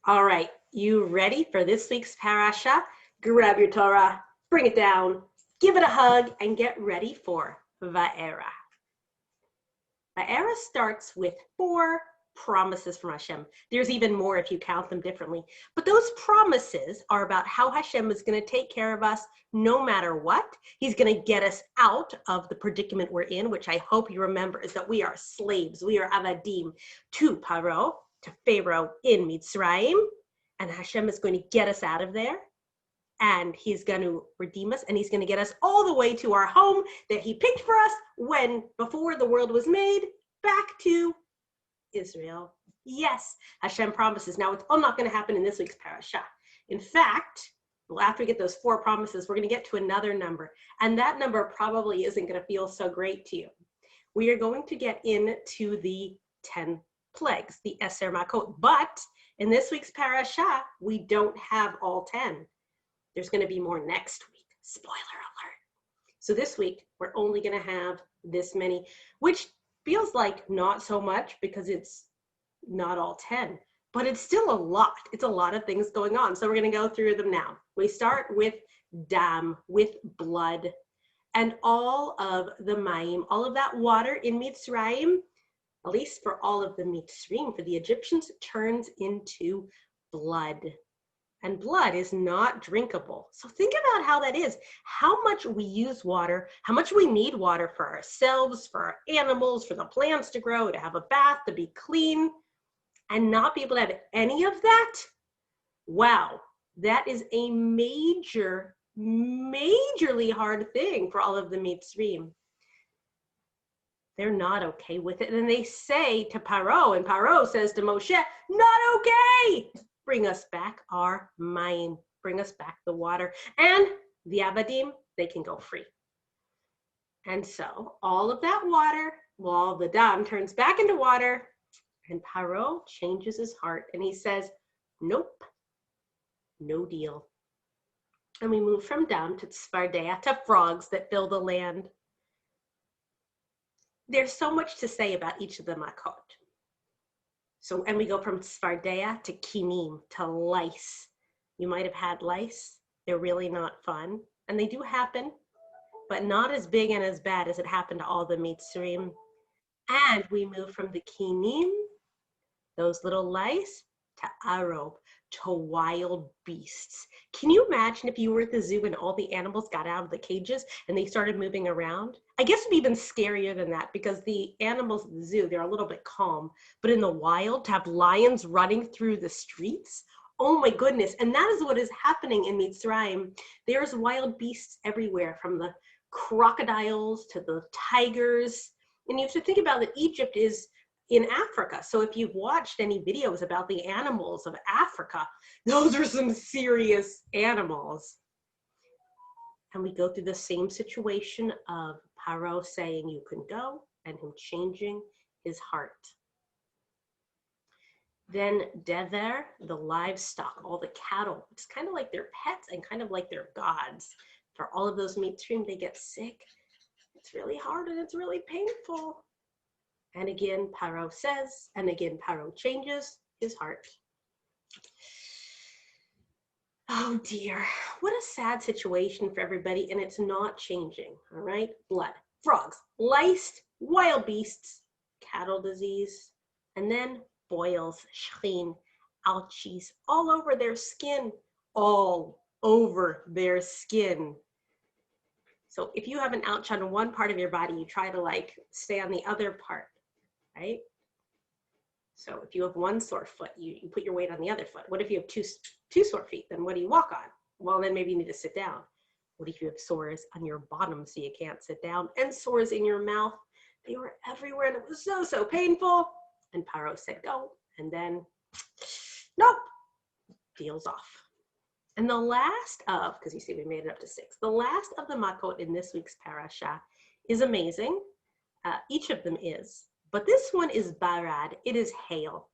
All right, you ready for this week's Perasha? Grab your Torah, bring it down, give it a hug, and get ready for Vaera. Vaera starts with 4 promises from Hashem. There's even more if you count them differently. But those promises are about how Hashem is going to take care of us no matter what. He's going to get us out of the predicament we're in, which I hope you remember is that we are slaves. We are avadim to Paro, to Pharaoh in Mitzrayim. And Hashem is going to get us out of there. And he's going to redeem us, and he's going to get us all the way to our home that he picked for us before the world was made, back to Israel. Yes, Hashem promises. Now, it's all not going to happen in this week's parasha. In fact, after we get those 4 promises, we're going to get to another number, and that number probably isn't going to feel so great to you. We are going to get into the 10 plagues, the Eser Makot, but in this week's parasha, we don't have all 10. There's going to be more next week. Spoiler alert. So this week, we're only going to have this many, which feels like not so much because it's not all 10, but it's still a lot. It's a lot of things going on. So we're going to go through them now. We start with dam, with blood, and all of the mayim, all of that water in Mitzrayim, at least for all of the Mitzrayim, for the Egyptians, turns into blood. And blood is not drinkable. So think about how that is. How much we use water, how much we need water for ourselves, for our animals, for the plants to grow, to have a bath, to be clean, and not be able to have any of that. Wow, that is a majorly hard thing for all of the Mitzrayim. They're not okay with it. And they say to Paro, and Paro says to Moshe, not okay. Bring us back our mayim, bring us back the water. And the avadim, they can go free. And so all of that water, well, the dam turns back into water, and Paro changes his heart, and he says, nope, no deal. And we move from dam to tzfardea, to frogs that fill the land. There's so much to say about each of the makot. So, and we go from tzfardea to kinim, to lice. You might have had lice. They're really not fun. And they do happen, but not as big and as bad as it happened to all the Mitzrayim. And we move from the kinim, those little lice, to arob, to wild beasts. Can you imagine if you were at the zoo and all the animals got out of the cages and they started moving around? I guess it'd be even scarier than that because the animals at the zoo, they're a little bit calm. But in the wild, to have lions running through the streets, oh my goodness. And that is what is happening in Mitzrayim. There's wild beasts everywhere, from the crocodiles to the tigers. And you have to think about that Egypt is in Africa. So if you've watched any videos about the animals of Africa, those are some serious animals. And we go through the same situation of Paro saying you can go and him changing his heart. Then Dever, the livestock, all the cattle, it's kind of like their pets and kind of like their gods. For all of those Mitzrayim, they get sick. It's really hard and it's really painful. And again, Paro says, and again, Paro changes his heart. Oh dear, what a sad situation for everybody, and it's not changing, all right? Blood, frogs, lice, wild beasts, cattle disease, and then boils, shchin, ouchies, all over their skin, all over their skin. So if you have an ouch on one part of your body, you try to like stay on the other part. Right? So if you have one sore foot, you put your weight on the other foot. What if you have two sore feet? Then what do you walk on? Well, then maybe you need to sit down. What if you have sores on your bottom so you can't sit down, and sores in your mouth? They were everywhere and it was so painful. And Paro said go, and then nope, deal's off. And the last of, because you see we made it up to 6, the last of the makot in this week's parasha is amazing. Each of them is. But this one is barad. It is hail.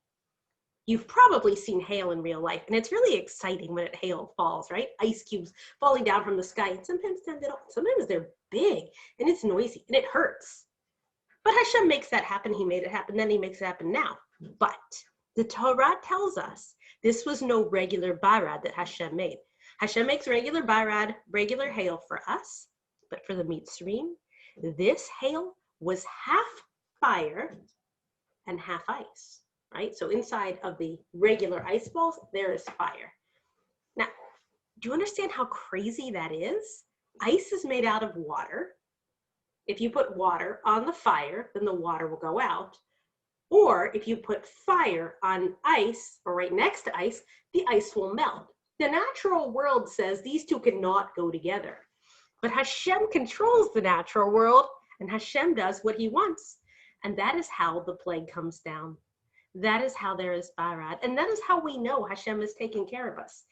You've probably seen hail in real life, and it's really exciting when hail falls, right? Ice cubes falling down from the sky, and sometimes they're big, and it's noisy, and it hurts. But Hashem makes that happen. He made it happen, then he makes it happen now. But The Torah tells us this was no regular Vaera that Hashem made. Hashem makes regular Vaera, regular hail for us, but for the Mitzrayim, this hail was half fire and half ice, right? So inside of the regular ice balls, there is fire. Now, do you understand how crazy that is? Ice is made out of water. If you put water on the fire, then the water will go out. Or if you put fire on ice or right next to ice, the ice will melt. The natural world says these two cannot go together. But Hashem controls the natural world, and Hashem does what he wants. And that is how the plague comes down. That is how there is Vaera. And that is how we know Hashem is taking care of us.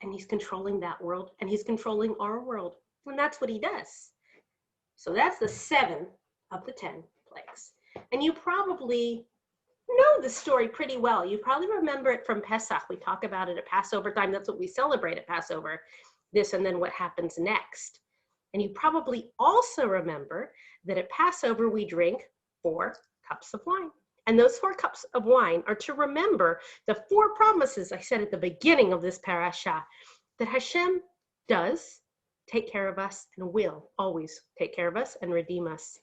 And he's controlling that world, and he's controlling our world. And that's what he does. So that's the 7 of the 10 plagues. And you probably know the story pretty well. You probably remember it from Pesach. We talk about it at Passover time. That's what we celebrate at Passover. This and then what happens next. And you probably also remember that at Passover we drink 4 cups of wine. And those 4 cups of wine are to remember the 4 promises I said at the beginning of this parasha, that Hashem does take care of us and will always take care of us and redeem us.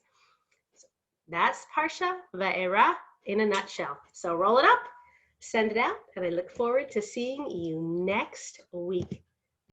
That's Parsha Vaera in a nutshell. So roll it up, send it out, and I look forward to seeing you next week.